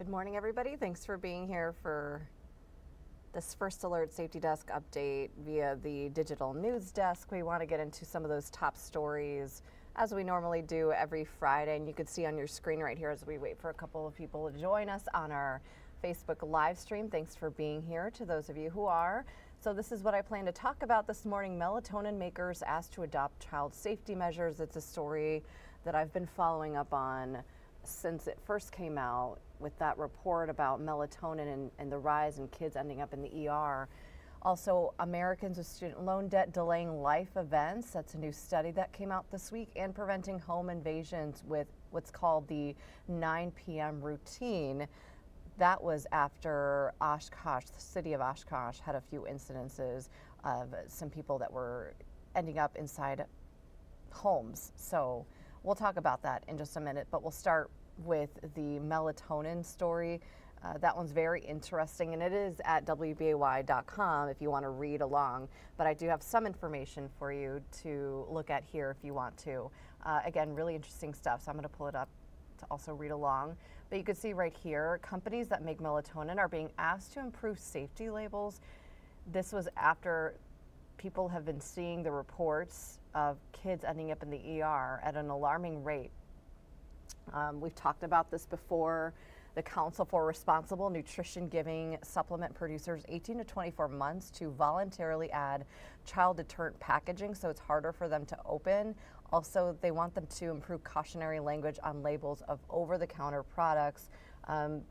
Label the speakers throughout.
Speaker 1: Good morning, everybody. Thanks for being here for this First Alert Safety Desk update via the digital news desk. We want to get into some of those top stories as we normally do every Friday, and you can see on your screen right here as we wait for a couple of people to join us on our Facebook live stream. Thanks for being here to those of you who are. So this is what I plan to talk about this morning. Melatonin makers asked to adopt child safety measures. It's a story that I've been following up on since it first came out with that report about melatonin and the rise in kids ending up in the ER. Also, Americans with student loan debt delaying life events. That's a new study that came out this week, and preventing home invasions with what's called the 9 p.m. routine. That was after Oshkosh, the city of Oshkosh, had a few incidences of some people that were ending up inside homes. So we'll talk about that in just a minute, but we'll start with the melatonin story. That one's very interesting, and it is at WBAY.com if you want to read along. But I do have some information for you to look at here if you want to. Again, really interesting stuff, so I'm going to pull it up to also read along. But you can see right here, companies that make melatonin are being asked to improve safety labels. This was after people have been seeing the reports of kids ending up in the ER at an alarming rate. We've talked about this before. The Council for Responsible Nutrition giving supplement producers 18 to 24 months to voluntarily add child deterrent packaging so it's harder for them to open. Also, they want them to improve cautionary language on labels of over-the-counter products.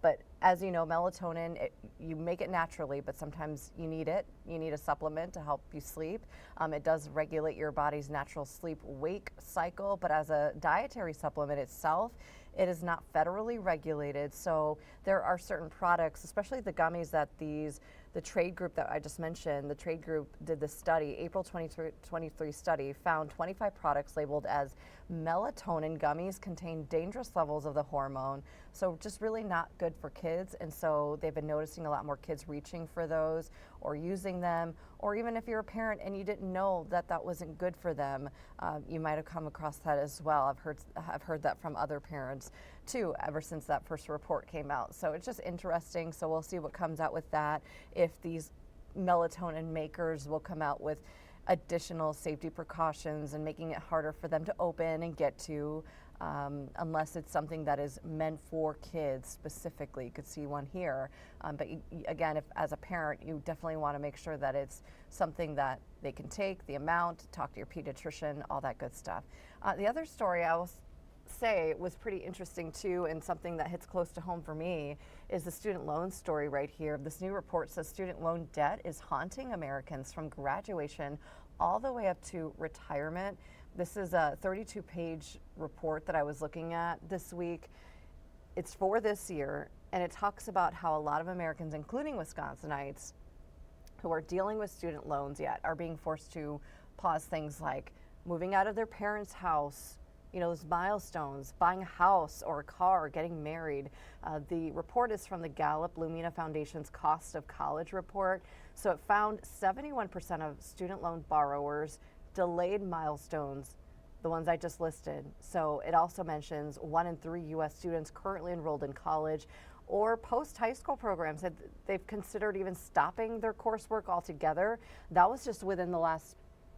Speaker 1: But as you know, melatonin, you make it naturally, but sometimes you need it. You need a supplement to help you sleep. It does regulate your body's natural sleep-wake cycle, but as a dietary supplement itself, it is not federally regulated. So there are certain products, especially the gummies that the trade group that I just mentioned, the trade group did this study, April 2023 study, found 25 products labeled as melatonin gummies contain dangerous levels of the hormone. So just really not good for kids. And so they've been noticing a lot more kids reaching for those or using them, or even if you're a parent and you didn't know that that wasn't good for them, you might have come across that as well. I've heard that from other parents too, ever since that first report came out. So it's just interesting. So we'll see what comes out with that. If these melatonin makers will come out with additional safety precautions and making it harder for them to open and get to, unless it's something that is meant for kids specifically. You could see one here. But again, if as a parent, you definitely want to make sure that it's something that they can take, the amount, talk to your pediatrician, all that good stuff. The other story I will say was pretty interesting too, and something that hits close to home for me, is the student loan story right here. This new report says student loan debt is haunting Americans from graduation all the way up to retirement. This is a 32-page report that I was looking at this week. It's for this year, and it talks about how a lot of Americans, including Wisconsinites, who are dealing with student loans yet, are being forced to pause things like moving out of their parents' house, you know, those milestones, buying a house or a car, getting married. The report is from the Gallup Lumina Foundation's Cost of College report. So it found 71% of student loan borrowers delayed milestones, the ones I just listed. So it also mentions 1 in 3 U.S. students currently enrolled in college or post-high school programs that they've considered even stopping their coursework altogether. That was just within the last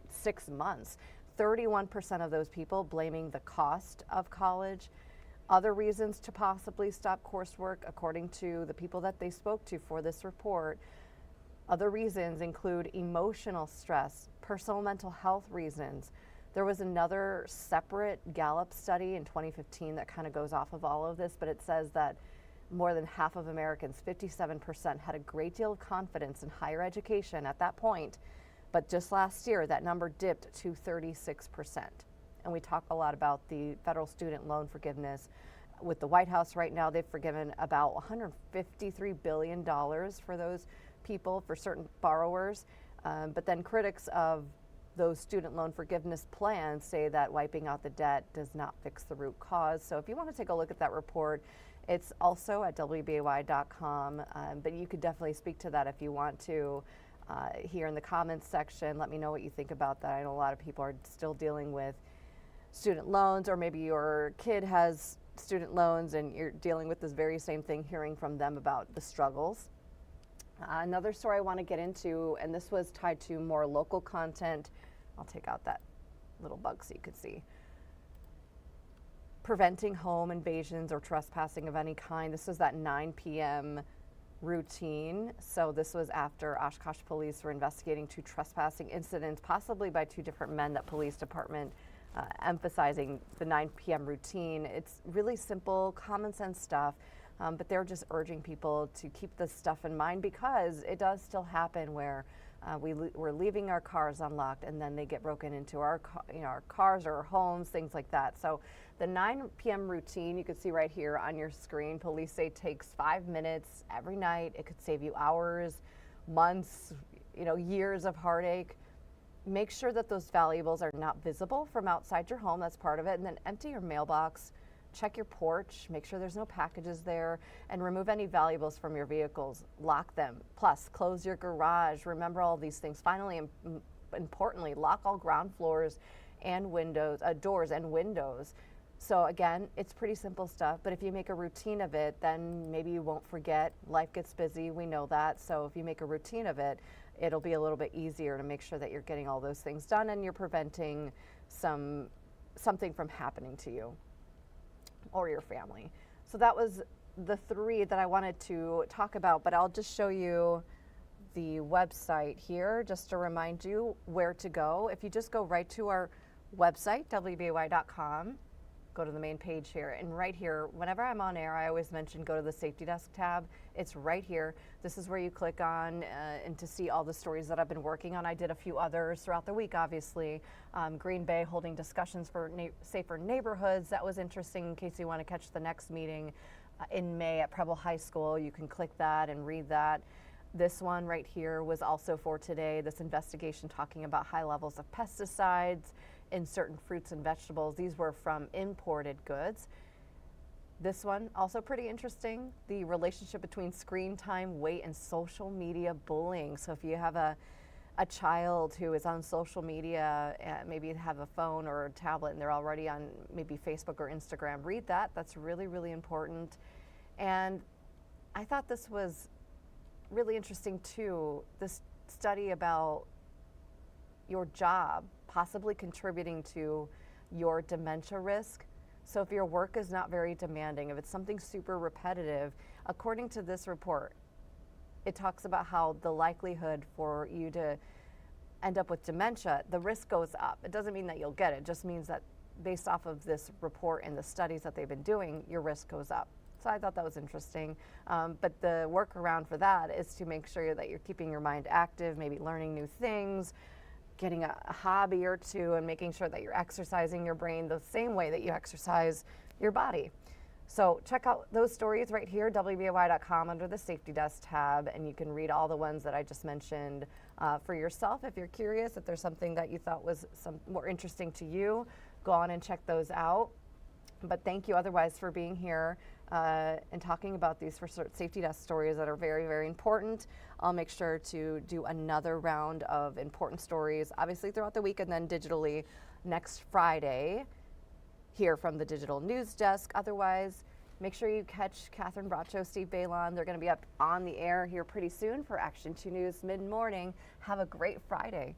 Speaker 1: 6 months. 31% of those people blaming the cost of college. Other reasons to possibly stop coursework, according to the people that they spoke to for this report, other reasons include emotional stress, personal mental health reasons. There was another separate Gallup study in 2015 that kind of goes off of all of this, but it says that more than half of Americans, 57%, had a great deal of confidence in higher education at that point. But just last year, that number dipped to 36%. And we talk a lot about the federal student loan forgiveness. With the White House right now, they've forgiven about $153 billion for those people, for certain borrowers. But then critics of those student loan forgiveness plans say that wiping out the debt does not fix the root cause. So if you want to take a look at that report, it's also at WBAY.com. But you could definitely speak to that if you want to. Here in the comments section, let me know what you think about that. I know a lot of people are still dealing with student loans, or maybe your kid has student loans and you're dealing with this very same thing, hearing from them about the struggles. Another story I want to get into, and this was tied to more local content. I'll take out that little bug so you could see. Preventing home invasions or trespassing of any kind. This was that 9 p.m. routine. So this was after Oshkosh police were investigating 2 trespassing incidents, possibly by 2 different men. That police department emphasizing the 9 p.m. routine. It's really simple, common sense stuff, but they're just urging people to keep this stuff in mind, because it does still happen where we're leaving our cars unlocked and then they get broken into our cars or our homes, things like that. So the 9 p.m. routine, you can see right here on your screen, police say takes 5 minutes every night. It could save you hours, months, years of heartache. Make sure that those valuables are not visible from outside your home. That's part of it. And then empty your mailbox, check your porch, make sure there's no packages there, and remove any valuables from your vehicles. Lock them. Plus, close your garage. Remember all these things. Finally, importantly, lock all ground floors and windows, doors and windows. So again, it's pretty simple stuff, but if you make a routine of it, then maybe you won't forget. Life gets busy, we know that. So if you make a routine of it, it'll be a little bit easier to make sure that you're getting all those things done and you're preventing something from happening to you or your family. So that was the 3 that I wanted to talk about, but I'll just show you the website here just to remind you where to go. If you just go right to our website, WBAY.com, go to the main page here, and right here, whenever I'm on air, I always mention go to the Safety Desk tab. It's right here. This is where you click on and to see all the stories that I've been working on. I did a few others throughout the week, obviously. Green Bay holding discussions for safer neighborhoods. That was interesting in case you want to catch the next meeting in May at Preble High School. You can click that and read that. This one right here was also for today, this investigation talking about high levels of pesticides in certain fruits and vegetables. These were from imported goods. This one, also pretty interesting, the relationship between screen time, weight, and social media bullying. So if you have a child who is on social media, maybe have a phone or a tablet and they're already on maybe Facebook or Instagram, read that. That's really, really important. And I thought this was really interesting too, this study about your job possibly contributing to your dementia risk. So if your work is not very demanding, if it's something super repetitive, according to this report, it talks about how the likelihood for you to end up with dementia, the risk goes up. It doesn't mean that you'll get it. It just means that based off of this report and the studies that they've been doing, your risk goes up. So I thought that was interesting. But the workaround for that is to make sure that you're keeping your mind active, maybe learning new things, getting a hobby or 2, and making sure that you're exercising your brain the same way that you exercise your body. So check out those stories right here, WBAY.com, under the Safety Desk tab, and you can read all the ones that I just mentioned for yourself. If you're curious, if there's something that you thought was more interesting to you, go on and check those out. But thank you otherwise for being here and talking about these Safety Desk stories that are very, very important. I'll make sure to do another round of important stories, obviously throughout the week, and then digitally next Friday here from the Digital News Desk. Otherwise, make sure you catch Catherine Bracho, Steve Balon. They're going to be up on the air here pretty soon for Action 2 News mid-morning. Have a great Friday.